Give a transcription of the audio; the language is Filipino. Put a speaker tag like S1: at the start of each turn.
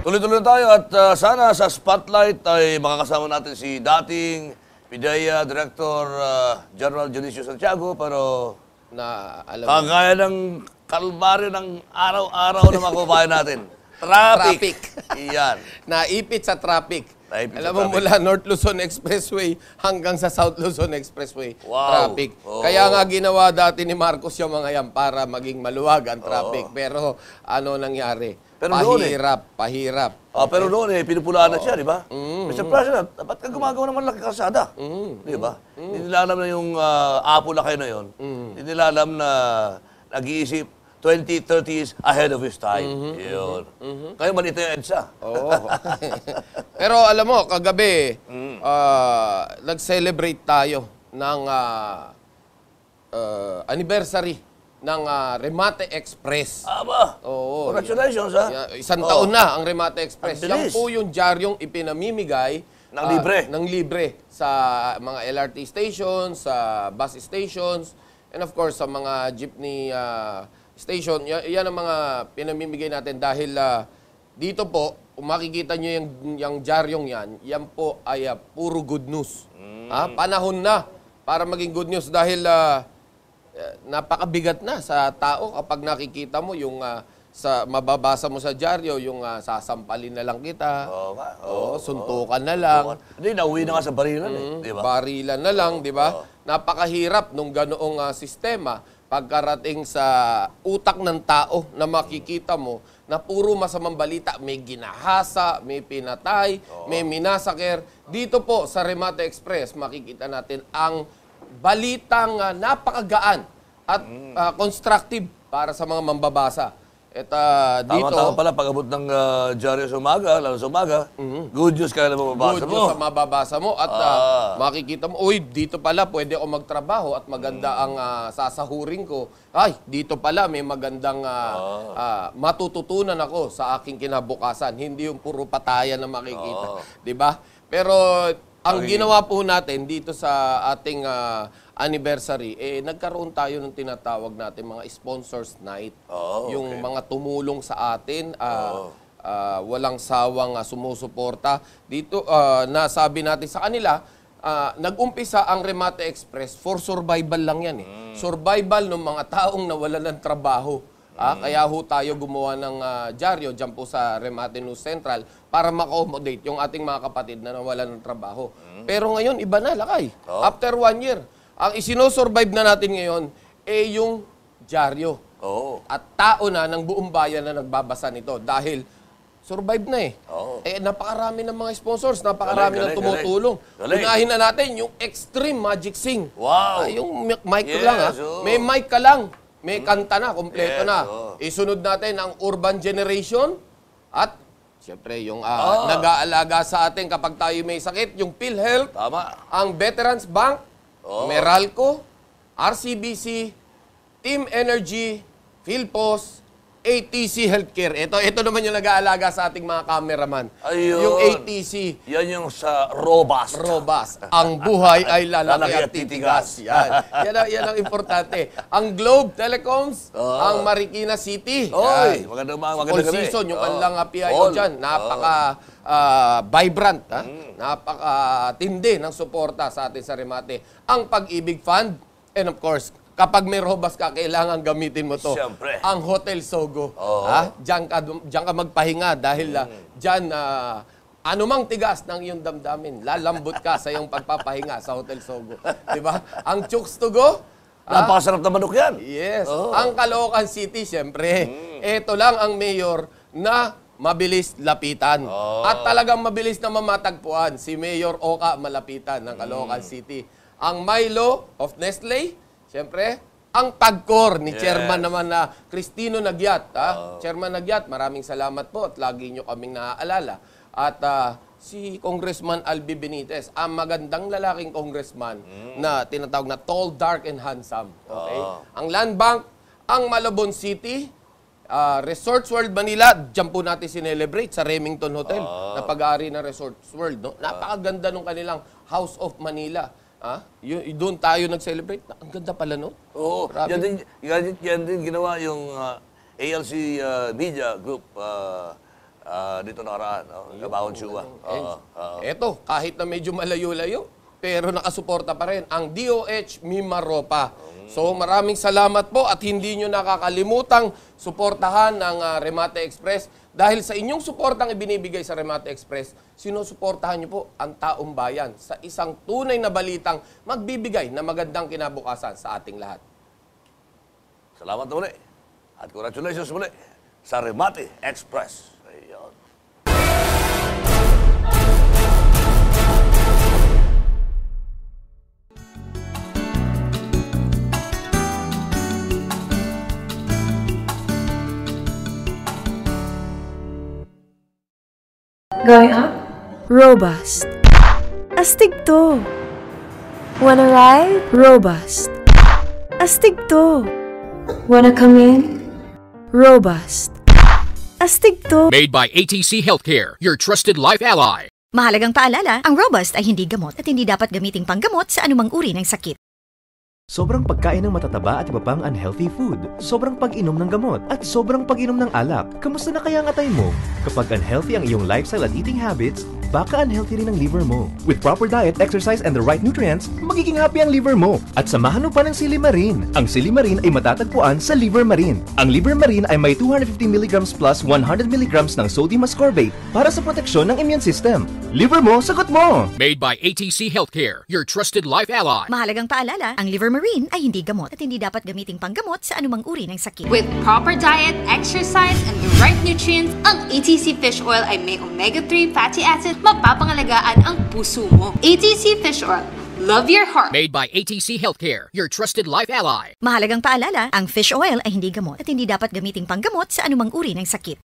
S1: Tuloy-tuloy na tayo at sana sa spotlight ay makakasama natin si dating PIDEA Director General Junicio Santiago, pero
S2: alam
S1: kagaya ng kalbaryo ng araw-araw ng mga kababayan natin. Traffic. Iyan.
S2: Naipit sa traffic. Alam mo,
S1: traffic.
S2: mula North Luzon Expressway hanggang sa South Luzon Expressway,
S1: Wow.
S2: traffic.
S1: Oo.
S2: Kaya nga ginawa dati ni Marcos yung mga yan para maging maluwag ang traffic. Pero ano nangyari?
S1: Pero noon
S2: Pahirap.
S1: Pero noon pinupulaan na siya, di ba? Mr. President, dapat ka gumagawa ng malaking kalsada. Di ba? Hindi nila alam na yung Apo Lakay na yun. Hindi nila alam na nag-iisip 20, 30 years ahead of his time. Yun. Kaya maliit na yung EDSA.
S2: Oo. Pero alam mo, kagabi, nag-celebrate tayo ng anniversary ng Remate Express.
S1: Aba!
S2: Oo.
S1: Congratulations, ha?
S2: Isang taon na ang Remate Express.
S1: Ang
S2: Yan
S1: bilis.
S2: po yung diaryong ipinamimigay
S1: Ng libre.
S2: ng libre sa mga LRT stations, sa bus stations, and of course sa mga jeepney station. Yan ang mga pinamimigay natin dahil dito po, kung makikita nyo yung diaryong yan po ay puro good news. Panahon na para maging good news dahil napakabigat na sa tao kapag nakikita mo yung mababasa mo sa dyaryo, yung sasampalin na lang kita, suntukan na lang.
S1: Hindi, nauwi na nga sa barilan di ba?
S2: Barilan na lang, di ba? Napakahirap nung ganoong sistema pagkarating sa utak ng tao na makikita mo na puro masamang balita. May ginahasa, may pinatay, may minasaker. Dito po sa Remate Express, makikita natin ang balitang napakagaan at constructive para sa mga mambabasa. Dito,
S1: Tama pala, pag-abot ng dyaryo sa umaga, lalo sa umaga, good news kaya na mababasa
S2: good
S1: mo.
S2: news sa mababasa mo at makikita mo, uy, dito pala pwede ako magtrabaho at maganda ang sasahurin ko. Ay, dito pala may magandang matututunan ako sa aking kinabukasan. Hindi yung puro patayan na makikita. Di ba? Pero ang ginawa po natin dito sa ating anniversary, nagkaroon tayo ng tinatawag natin mga sponsors night. Yung mga tumulong sa atin, walang sawang sumusuporta. Dito, nasabi natin sa kanila, nag-umpisa ang Remate Express for survival lang yan. Survival ng mga taong nawalan ng trabaho. Kaya ho tayo gumawa ng dyaryo dyan po sa Remate News Central para ma-accommodate yung ating mga kapatid na nawalan ng trabaho. Pero ngayon, iba na, Lakay. After 1 year, ang isinosurvive na natin ngayon yung dyaryo. At tao na ng buong bayan na nagbabasa nito dahil survive na napakarami ng mga sponsors, napakarami ng tumutulong. Unahin na natin yung Extreme Magic Sing.
S1: Wow!
S2: Yung mic ko lang may mic ka lang. May kanta na, kompleto na. Isunod natin ang Urban Generation at siyempre yung nag-aalaga sa atin kapag tayo may sakit, yung PhilHealth, ang Veterans Bank, Meralco, RCBC, Team Energy, PhilPos, ATC Healthcare. Ito naman yung nag-aalaga sa ating mga cameraman.
S1: Ayun.
S2: Yung ATC.
S1: Yan yung sa Robust.
S2: Ang buhay ay lalaki at titigas. Yan ang importante. Ang Globe Telecoms, ang Marikina City.
S1: Maganda
S2: All season, yung kanilang PIO dyan. Napaka-vibrant. Napaka-tindi ng suporta sa atin sa Remate. Ang Pag-ibig Fund. And of course, kapag may robas ka, kailangan gamitin mo to.
S1: Siyempre.
S2: Ang Hotel Sogo. Diyan ka magpahinga dahil diyan anumang tigas ng iyong damdamin, lalambot ka sa iyong pagpapahinga sa Hotel Sogo. Di ba? Ang Chooks to Go.
S1: Napakasarap na manok yan.
S2: Yes. Ang Caloocan City, siyempre. Ito lang ang mayor na mabilis lapitan. At talagang mabilis na mamatagpuan. Si Mayor Oka Malapitan ng Caloocan City. Ang Milo of Nestle, siyempre, ang Pagcor ni Chairman naman na Cristino Nagyat. Chairman Nagyat, maraming salamat po at lagi nyo kaming naaalala. At si Congressman Albi Benitez, ang magandang lalaking congressman na tinatawag na tall, dark, and handsome. Okay? Ang Land Bank, ang Malabon City, Resorts World Manila, dyan po natin sinelebrate sa Remington Hotel na pag-aari ng Resorts World. No? Napakaganda nung kanilang House of Manila. Doon tayo nag-celebrate. Ang ganda pala, no?
S1: Yan din ginawa yung ALC Media Group dito nakaraan. Gabahon Chua.
S2: Eto, kahit na medyo malayo-layo, pero nakasuporta pa rin ang DOH Mimaropa. So maraming salamat po at hindi nyo nakakalimutang suportahan ng Remate Express. Dahil sa inyong suportang ibinibigay sa Remate Express, sinusuportahan nyo po ang taong bayan sa isang tunay na balitang magbibigay na magandang kinabukasan sa ating lahat.
S1: Salamat muli. At congratulations muli sa Remate Express. Ayun.
S3: Going up?
S4: Robust. Astig to.
S3: Wanna ride?
S4: Robust. Astig to.
S3: Wanna come in?
S4: Robust. Astig to.
S5: Made by ATC Healthcare, your trusted life ally.
S6: Mahalagang paalala, ang Robust ay hindi gamot at hindi dapat gamiting panggamot sa anumang uri ng sakit.
S7: Sobrang pagkain ng matataba at iba pang unhealthy food, sobrang pag-inom ng gamot, at sobrang pag-inom ng alak. Kamusta na kaya ang atay mo? Kapag unhealthy ang iyong lifestyle at eating habits, baka unhealthy rin ang liver mo. With proper diet, exercise, and the right nutrients, magiging happy ang liver mo. At samahan mo pa ng Silimarin. Ang Silimarin ay matatagpuan sa Liver Marine. Ang Liver Marine ay may 250 mg plus 100 mg ng sodium ascorbate para sa proteksyon ng immune system. Liver mo, sagot mo!
S5: Made by ATC Healthcare, your trusted life ally.
S6: Mahalagang paalala, ang Liver Marine ay hindi gamot at hindi dapat gamiting panggamot sa anumang uri ng sakit.
S8: With proper diet, exercise, and the right nutrients, ang ATC Fish Oil ay may omega-3 fatty acid, mapapangalagaan ang puso mo. ATC Fish Oil. Love your heart.
S5: Made by ATC Healthcare, your trusted life ally.
S6: Mahalagang paalala, ang fish oil ay hindi gamot at hindi dapat gamiting panggamot sa anumang uri ng sakit.